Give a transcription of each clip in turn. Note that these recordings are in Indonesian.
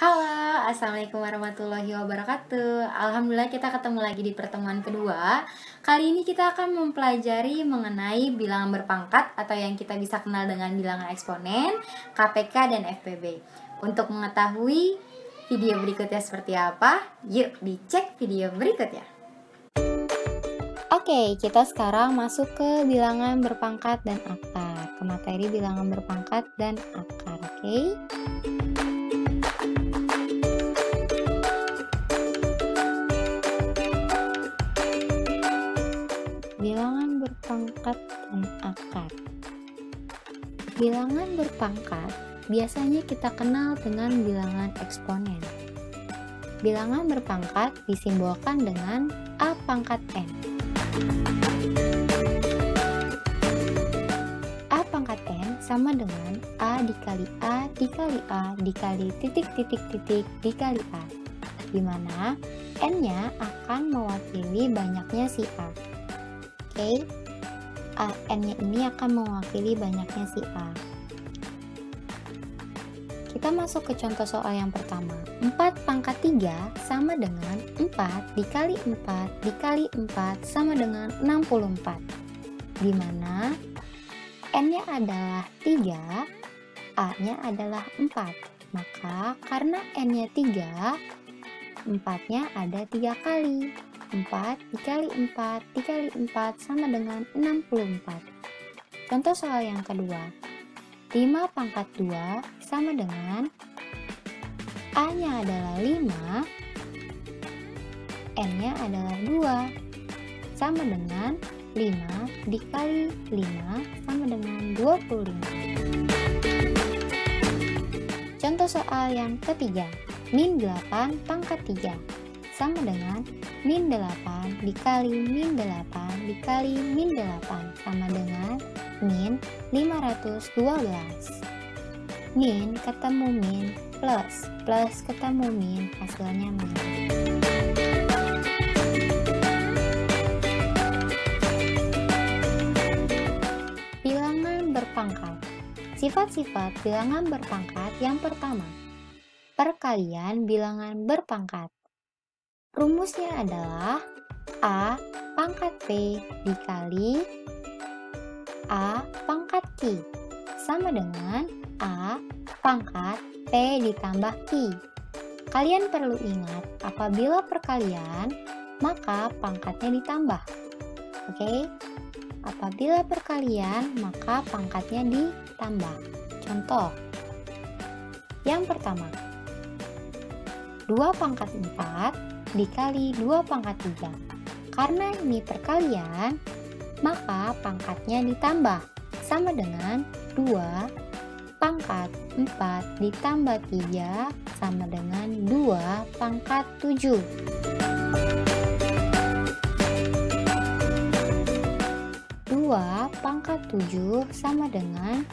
Halo, Assalamualaikum warahmatullahi wabarakatuh. Alhamdulillah kita ketemu lagi di pertemuan kedua. Kali ini kita akan mempelajari mengenai bilangan berpangkat atau yang kita bisa kenal dengan bilangan eksponen, KPK, dan FPB. Untuk mengetahui video berikutnya seperti apa, yuk dicek video berikutnya. Oke, kita sekarang masuk ke bilangan berpangkat dan akar. Ke materi bilangan berpangkat dan akar, oke? Bilangan berpangkat dan akar. Bilangan berpangkat biasanya kita kenal dengan bilangan eksponen. Bilangan berpangkat disimbolkan dengan A pangkat N. A pangkat N sama dengan A dikali A dikali A dikali titik-titik-titik dikali A, di mana N-nya akan mewakili banyaknya si A. Oke, N-nya ini akan mewakili banyaknya si A. Kita masuk ke contoh soal yang pertama. 4 pangkat 3 sama dengan 4 dikali 4 dikali 4 sama dengan 64. Di mana N-nya adalah 3, A-nya adalah 4. Maka karena N-nya 3, 4-nya ada 3 kali. 4 dikali 4 dikali 4 sama dengan 64. Contoh soal yang kedua. 5 pangkat 2 sama dengan A-nya adalah 5, N-nya adalah 2, sama dengan 5 dikali 5 sama dengan 25. Contoh soal yang ketiga. Min 8 pangkat 3 sama dengan min 8 dikali min 8 dikali min 8 sama dengan min 512. Min ketemu min plus ketemu min, hasilnya min. Bilangan berpangkat. Sifat-sifat bilangan berpangkat yang pertama, perkalian bilangan berpangkat. Rumusnya adalah A pangkat P dikali A pangkat Q sama dengan A pangkat P ditambah Q. Kalian perlu ingat, apabila perkalian, maka pangkatnya ditambah. Oke? Apabila perkalian, maka pangkatnya ditambah. Contoh. Yang pertama. 2 pangkat 4 dikali 2 pangkat 3. Karena ini perkalian, maka pangkatnya ditambah, sama dengan 2 pangkat 4 ditambah 3 sama dengan 2 pangkat 7. 2 pangkat 7 sama dengan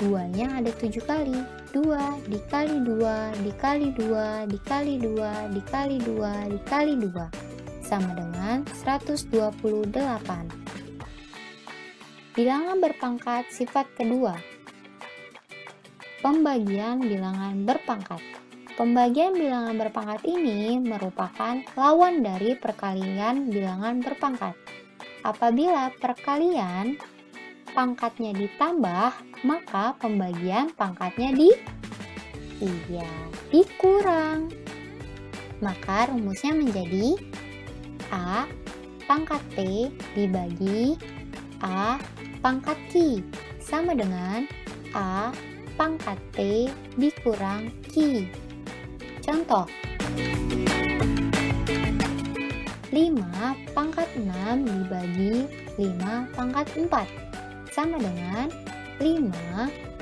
2-nya ada 7 kali. 2 dikali 2 dikali 2 dikali 2 dikali 2 dikali 2 sama dengan 128. Bilangan berpangkat sifat kedua. Pembagian bilangan berpangkat. Pembagian bilangan berpangkat ini merupakan lawan dari perkalian bilangan berpangkat. Apabila perkalian pangkatnya ditambah, maka pembagian pangkatnya dikurang. Maka rumusnya menjadi A pangkat P dibagi A pangkat Q sama dengan A pangkat P dikurang Q. Contoh. 5 pangkat 6 dibagi 5 pangkat 4 sama dengan 5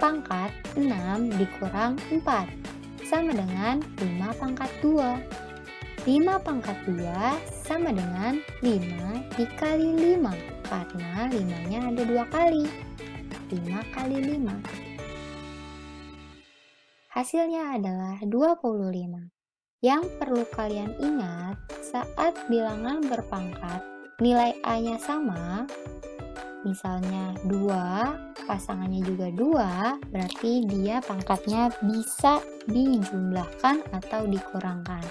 pangkat 6 dikurang 4 sama dengan 5 pangkat 2. 5 pangkat 2 sama dengan 5 dikali 5 karena 5-nya ada 2 kali. 5 kali 5. Hasilnya adalah 25. Yang perlu kalian ingat, saat bilangan berpangkat nilai A-nya sama, misalnya 2, pasangannya juga 2, berarti dia pangkatnya bisa dijumlahkan atau dikurangkan.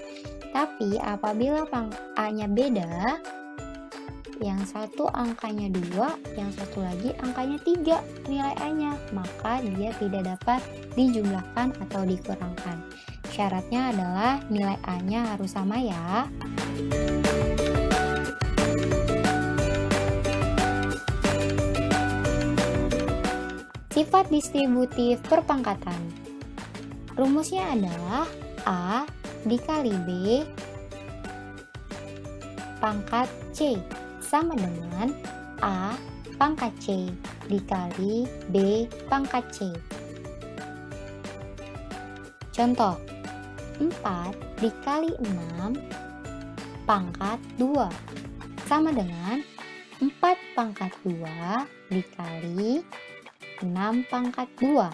Tapi apabila A-nya beda, yang satu angkanya 2, yang satu lagi angkanya 3 nilai A-nya, maka dia tidak dapat dijumlahkan atau dikurangkan. Syaratnya adalah nilai A-nya harus sama ya. Sifat distributif perpangkatan. Rumusnya adalah A dikali B pangkat C sama dengan A pangkat C dikali B pangkat C. Contoh, 4 dikali 6 pangkat 2 sama dengan 4 pangkat 2 dikali 6 pangkat 2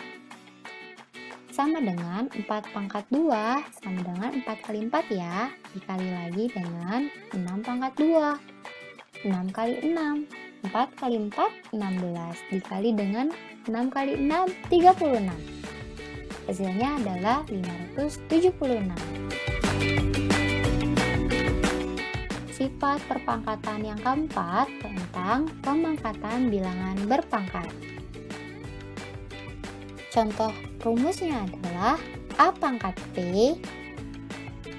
sama dengan 4 pangkat 2 sama dengan 4 kali 4 ya, dikali lagi dengan 6 pangkat 2, 6 kali 6, 4 kali 4, 16, dikali dengan 6 kali 6, 36. Hasilnya adalah 576. Sifat perpangkatan yang keempat tentang pemangkatan bilangan berpangkat. Contoh rumusnya adalah A pangkat P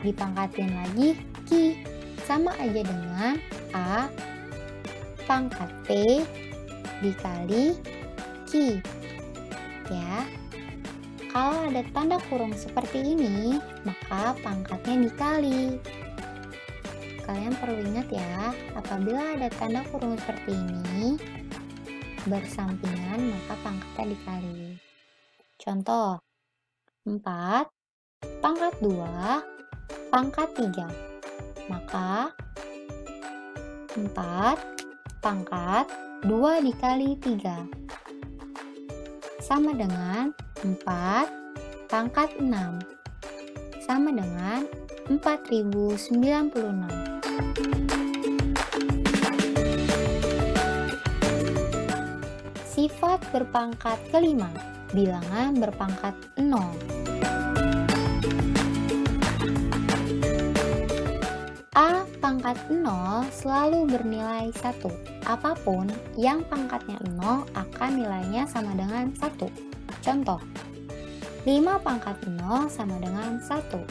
dipangkatin lagi Q sama aja dengan A pangkat P dikali Q ya. Kalau ada tanda kurung seperti ini, maka pangkatnya dikali. Kalian perlu ingat ya, apabila ada tanda kurung seperti ini bersampingan, maka pangkatnya dikali. Contoh, 4 pangkat 2 pangkat 3, maka 4 pangkat 2 dikali 3 sama dengan 4 pangkat 6 sama dengan 4096. Sifat berpangkat kelima, bilangan berpangkat 0. A pangkat 0 selalu bernilai 1. Apapun yang pangkatnya 0 akan nilainya sama dengan 1. Contoh, 5 pangkat 0 sama dengan 1.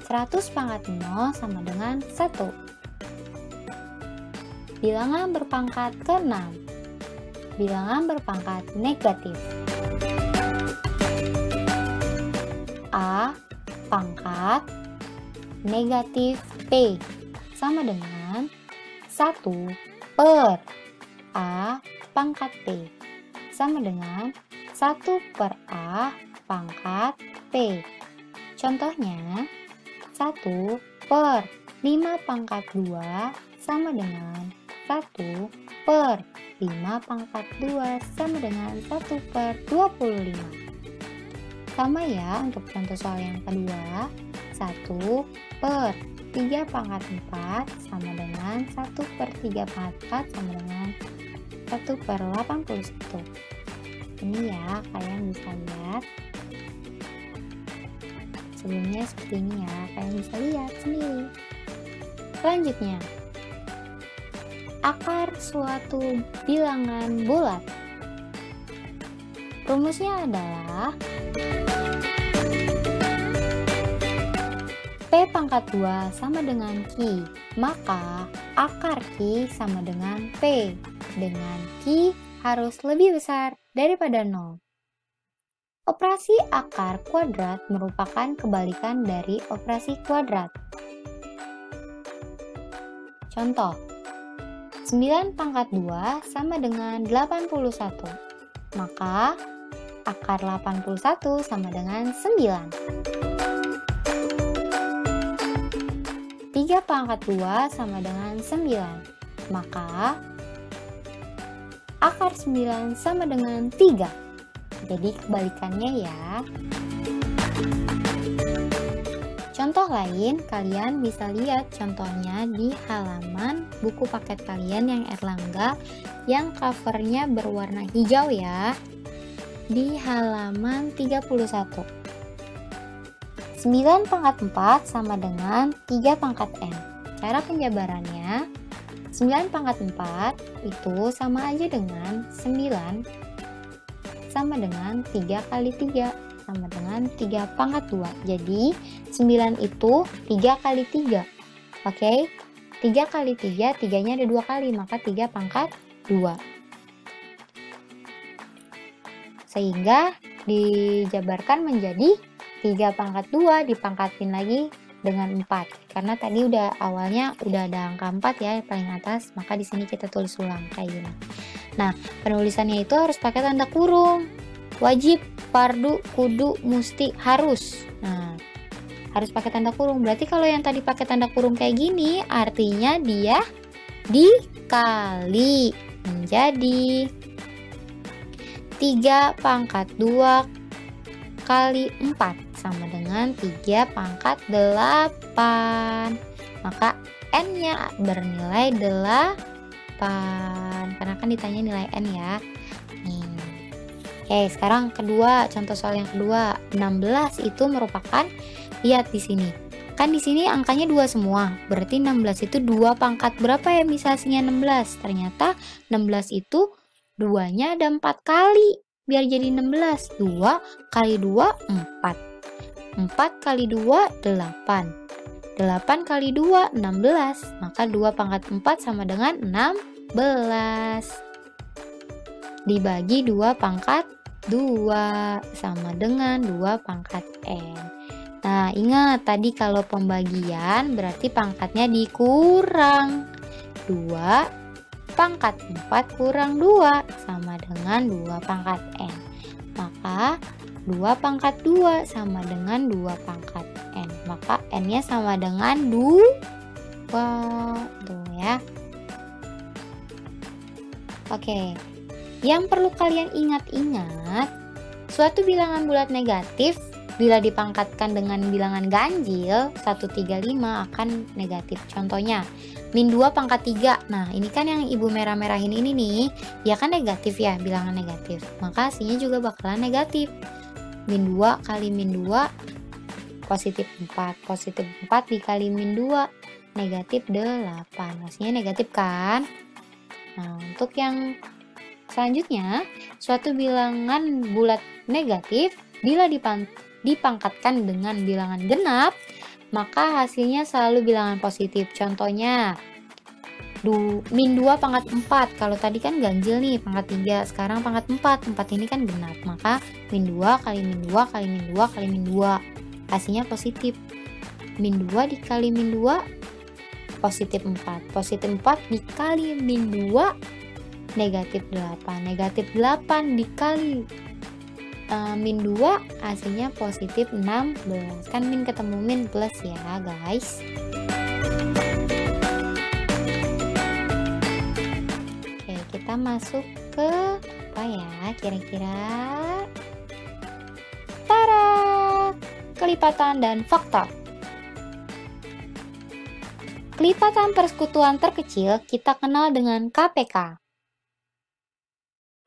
100 pangkat 0 sama dengan 1. Bilangan berpangkat ke-6, bilangan berpangkat negatif. A pangkat negatif P sama dengan 1 per A pangkat P sama dengan 1 per A pangkat P. Contohnya, 1 per 5 pangkat 2 sama dengan 1 per 5 pangkat 2 sama dengan 1 per 25. Sama ya untuk contoh soal yang kedua, 1 per 3 pangkat 4 sama dengan 1 per 3 pangkat 4 sama dengan 1 per 81. Ini ya, kalian bisa lihat. Sebelumnya seperti ini ya, kalian bisa lihat sendiri. Selanjutnya, akar suatu bilangan bulat. Rumusnya adalah P pangkat 2 sama dengan Q, maka akar Q sama dengan P, dengan Q harus lebih besar daripada 0. Operasi akar kuadrat merupakan kebalikan dari operasi kuadrat. Contoh, 9 pangkat 2 sama dengan 81, maka akar 81 sama dengan 9. 3 pangkat 2 sama dengan 9, maka akar 9 sama dengan 3. Jadi kebalikannya ya. Contoh lain, kalian bisa lihat contohnya di halaman buku paket kalian yang Erlangga yang covernya berwarna hijau ya. Di halaman 31. 9 pangkat 4 sama dengan 3 pangkat N. Cara penjabarannya, 9 pangkat 4 itu sama aja dengan 9 sama dengan 3 kali 3 sama dengan 3 pangkat 2. Jadi 9 itu 3 kali 3. Oke, 3 kali 3, 3-nya ada 2 kali, maka 3 pangkat 2. Sehingga dijabarkan menjadi 3 pangkat 2 dipangkatin lagi dengan 4. Karena tadi awalnya udah ada angka 4 ya paling atas, maka di sini kita tulis ulang kayak gini. Nah, penulisannya itu harus pakai tanda kurung. Wajib, fardu, kudu, musti, harus. Nah, harus pakai tanda kurung. Berarti kalau yang tadi pakai tanda kurung kayak gini, artinya dia dikali menjadi 3 pangkat 2 kali 4 sama dengan 3 pangkat 8. Maka N-nya bernilai 8. Karena kan ditanya nilai N ya. Oke, sekarang contoh soal yang kedua. 16 itu merupakan, lihat di sini. Kan di sini angkanya 2 semua. Berarti 16 itu 2 pangkat berapa ya misasinya 16? Ternyata 16 itu 2-nya ada 4 kali. Biar jadi 16. 2 kali 2, 4. 4 kali 2, 8. 8 kali 2, 16. Maka 2 pangkat 4 sama dengan 16. Dibagi 2 pangkat 2 sama dengan 2 pangkat N. Nah, ingat tadi kalau pembagian berarti pangkatnya dikurang. 2 pangkat 4 kurang 2 sama dengan 2 pangkat N. Maka 2 pangkat 2 sama dengan 2 pangkat N. Maka N-nya sama dengan 2. Tuh ya. Oke. Yang perlu kalian ingat-ingat, suatu bilangan bulat negatif bila dipangkatkan dengan bilangan ganjil 135 akan negatif. Contohnya, min 2 pangkat 3. Nah, ini kan yang ibu merah-merahin ini nih, ya kan negatif ya, bilangan negatif. Maka hasilnya juga bakalan negatif. Min 2 kali min 2, positif 4. Positif 4 dikali min 2, negatif 8. Hasilnya negatif kan? Nah, untuk yang selanjutnya, suatu bilangan bulat negatif bila dipangkatkan dengan bilangan genap, maka hasilnya selalu bilangan positif. Contohnya, min 2 pangkat 4. Kalau tadi kan ganjil nih, pangkat 3. Sekarang pangkat 4. 4 ini kan genap. Maka min 2 kali min 2 kali min 2 kali min 2. Hasilnya positif. Min 2 dikali min 2, positif 4. Positif 4 dikali min 2, negatif 8. Negatif 8 dikali min 2, hasilnya positif 16. Kan min ketemu min plus ya guys. Oke, kita masuk ke apa ya kira-kira? Tara, kelipatan dan faktor. Kelipatan persekutuan terkecil kita kenal dengan KPK.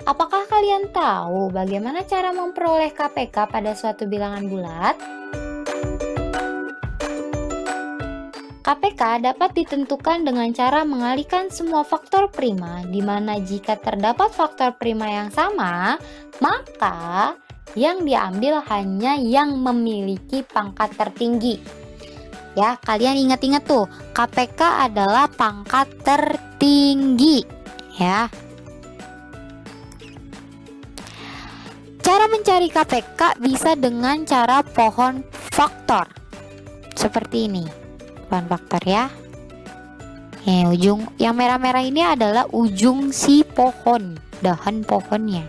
Apakah kalian tahu bagaimana cara memperoleh KPK pada suatu bilangan bulat? KPK dapat ditentukan dengan cara mengalihkan semua faktor prima, di mana jika terdapat faktor prima yang sama, maka yang diambil hanya yang memiliki pangkat tertinggi. Ya, kalian ingat-ingat tuh, KPK adalah pangkat tertinggi, ya. Cara mencari KPK bisa dengan cara pohon faktor. Seperti ini. Pohon faktor ya. Ujung yang merah-merah ini adalah ujung si pohon, dahan pohonnya.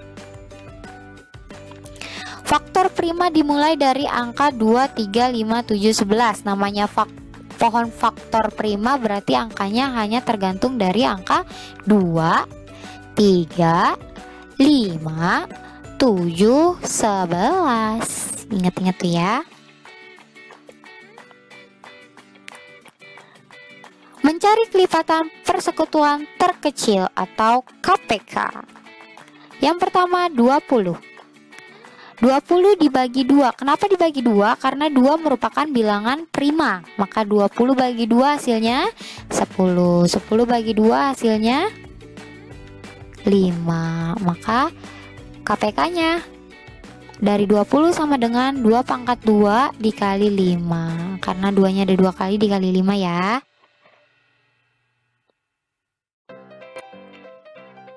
Faktor prima dimulai dari angka 2, 3, 5, 7, 11. Namanya pohon faktor prima berarti angkanya hanya tergantung dari angka 2, 3, 5, 7, 11. Ingat-ingat tuh ya. Mencari kelipatan persekutuan terkecil atau KPK. Yang pertama 20. 20 dibagi 2. Kenapa dibagi 2? Karena 2 merupakan bilangan prima. Maka 20 bagi 2 hasilnya 10. 10 bagi 2 hasilnya 5. Maka KPK-nya dari 20 sama dengan 2 pangkat 2 dikali 5. Karena 2-nya ada 2 kali dikali 5 ya.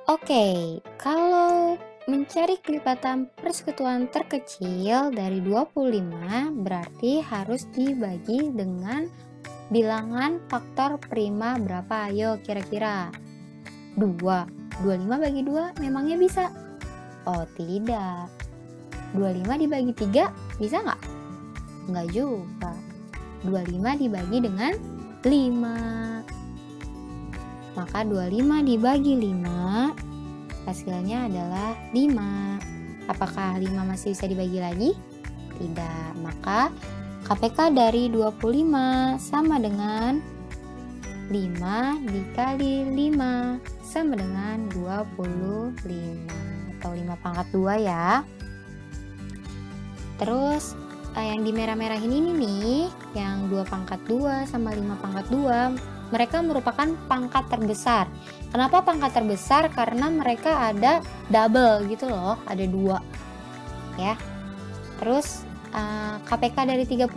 Oke, kalau mencari kelipatan persekutuan terkecil dari 25 berarti harus dibagi dengan bilangan faktor prima berapa? Ayo kira-kira. 2. 25 bagi 2 memangnya bisa? Oh tidak. 25 dibagi 3 bisa nggak? Nggak juga. 25 dibagi dengan 5. Maka 25 dibagi 5 hasilnya adalah 5. Apakah 5 masih bisa dibagi lagi? Tidak. Maka KPK dari 25 sama dengan 5 dikali 5 sama dengan 25 atau 5 pangkat 2 ya. Terus yang di merah-merahin ini nih, yang 2 pangkat 2 sama 5 pangkat 2, mereka merupakan pangkat terbesar. Kenapa pangkat terbesar? Karena mereka ada double gitu loh, ada 2 ya. Terus KPK dari 35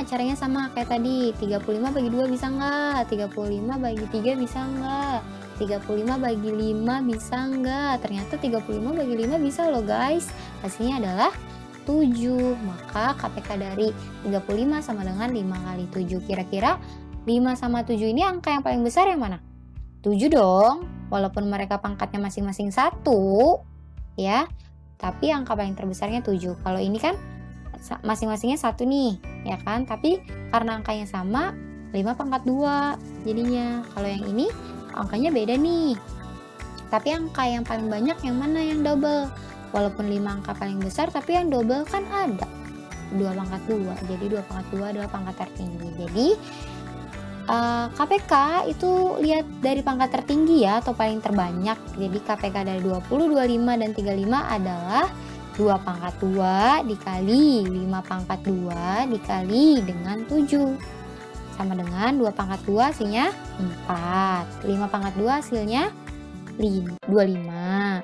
caranya sama kayak tadi. 35 bagi 2 bisa nggak? 35 bagi 3 bisa nggak? 35 bagi 5 bisa nggak? Ternyata 35 bagi 5 bisa loh guys. Hasilnya adalah 7. Maka KPK dari 35 sama dengan 5 kali 7. Kira-kira 5 sama 7 ini angka yang paling besar yang mana? 7 dong. Walaupun mereka pangkatnya masing-masing 1 ya, tapi angka paling terbesarnya 7. Kalau ini kan masing-masingnya 1 nih ya kan, tapi karena angkanya sama 5 pangkat 2 jadinya. Kalau yang ini angkanya beda nih, tapi angka yang paling banyak yang mana? Yang double. Walaupun 5 angka paling besar, tapi yang double kan ada 2 pangkat 2. Jadi 2 pangkat 2 adalah pangkat tertinggi. Jadi KPK itu lihat dari pangkat tertinggi ya, atau paling terbanyak. Jadi KPK dari 20, 25, dan 35 adalah 2 pangkat 2 dikali 5 pangkat 2 dikali dengan 7. Sama dengan 2 pangkat 2 hasilnya 4. 5 pangkat 2 hasilnya 25.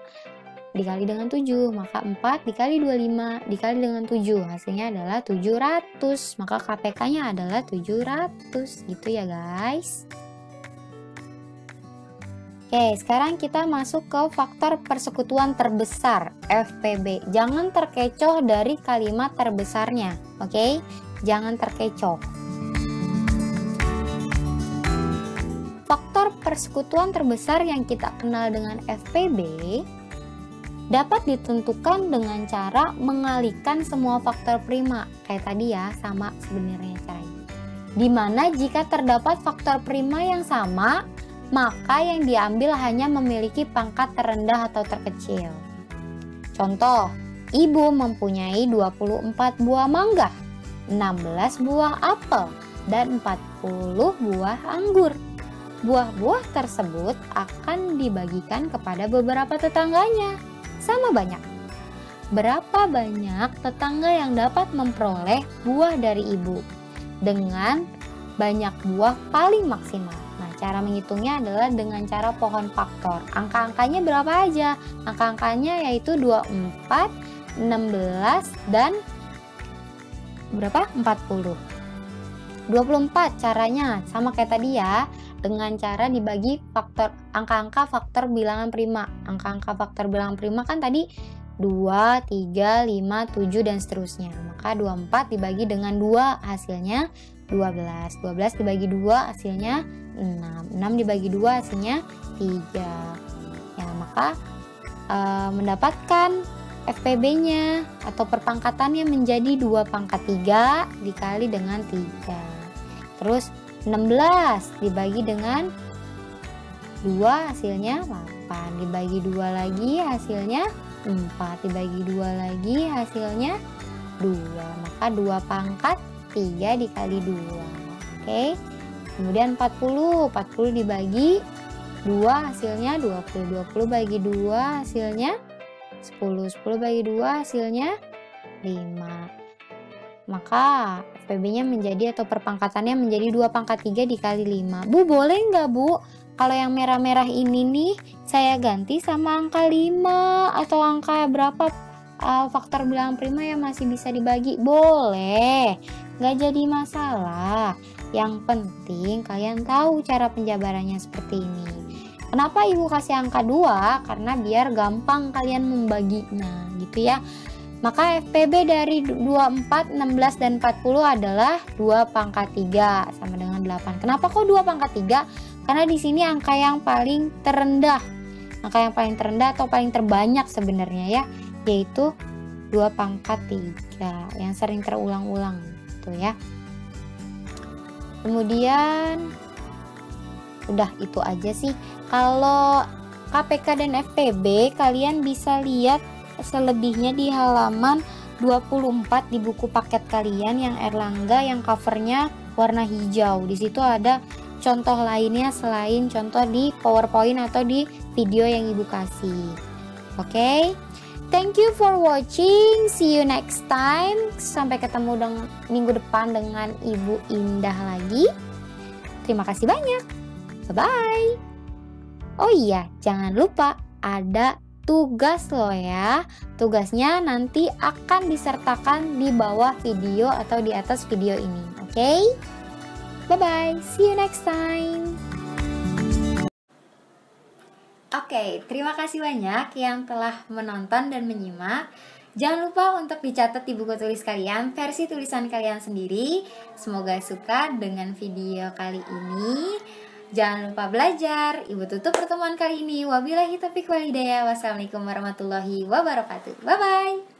Dikali dengan 7, maka 4 dikali 25 dikali dengan 7 hasilnya adalah 700. Maka KPK-nya adalah 700 gitu ya guys. Oke, sekarang kita masuk ke faktor persekutuan terbesar, FPB. Jangan terkecoh dari kalimat terbesarnya, oke? Jangan terkecoh. Faktor persekutuan terbesar yang kita kenal dengan FPB dapat ditentukan dengan cara mengalihkan semua faktor prima. Kayak tadi ya, sama sebenarnya caranya. Dimana jika terdapat faktor prima yang sama, maka yang diambil hanya memiliki pangkat terendah atau terkecil. Contoh, ibu mempunyai 24 buah mangga, 16 buah apel, dan 40 buah anggur. Buah-buah tersebut akan dibagikan kepada beberapa tetangganya. Sama banyak. Berapa banyak tetangga yang dapat memperoleh buah dari ibu dengan banyak buah paling maksimal? Nah, cara menghitungnya adalah dengan cara pohon faktor. Angka-angkanya berapa aja? Angka-angkanya yaitu 24, 16, dan berapa? 40. 24 caranya sama kayak tadi ya, dengan cara dibagi faktor angka-angka faktor bilangan prima. Angka-angka faktor bilangan prima kan tadi 2, 3, 5, 7 dan seterusnya. Maka 24 dibagi dengan 2 hasilnya 12. 12 dibagi 2 hasilnya 6. 6 dibagi 2 hasilnya 3. Ya, maka mendapatkan FPB-nya atau perpangkatannya menjadi 2 pangkat 3 dikali dengan 3. Terus 16 dibagi dengan 2 hasilnya 8. Dibagi 2 lagi hasilnya 4. Dibagi 2 lagi hasilnya 2. Maka 2 pangkat 3 dikali 2. Oke. Kemudian 40 dibagi 2 hasilnya 20 bagi 2 hasilnya 10 bagi 2 hasilnya 5. Maka FPB-nya menjadi atau perpangkatannya menjadi 2 pangkat 3 dikali 5. Bu, boleh nggak Bu? Kalau yang merah-merah ini nih saya ganti sama angka 5 atau angka berapa faktor bilangan prima yang masih bisa dibagi? Boleh, nggak jadi masalah. Yang penting kalian tahu cara penjabarannya seperti ini. Kenapa ibu kasih angka 2? Karena biar gampang kalian membaginya gitu ya. Maka FPB dari 24, 16, dan 40 adalah 2 pangkat 3 sama dengan 8. Kenapa kok 2 pangkat 3? Karena di sini angka yang paling terendah. Angka yang paling terendah atau paling terbanyak sebenarnya ya, yaitu 2 pangkat 3 yang sering terulang-ulang gitu ya. Kemudian udah itu aja sih. Kalau KPK dan FPB kalian bisa lihat selebihnya di halaman 24 di buku paket kalian yang Erlangga yang covernya warna hijau. Di situ ada contoh lainnya selain contoh di PowerPoint atau di video yang ibu kasih. Oke. Thank you for watching. See you next time. Sampai ketemu minggu depan dengan Ibu Indah lagi. Terima kasih banyak. Bye-bye. Oh iya, jangan lupa ada tugas loh ya. Tugasnya nanti akan disertakan di bawah video atau di atas video ini. Oke? Bye-bye. See you next time. Oke, terima kasih banyak yang telah menonton dan menyimak. Jangan lupa untuk dicatat di buku tulis kalian versi tulisan kalian sendiri. Semoga suka dengan video kali ini. Jangan lupa belajar. Ibu tutup pertemuan kali ini. Wabillahi taufiq wal hidayah. Wassalamualaikum warahmatullahi wabarakatuh. Bye-bye.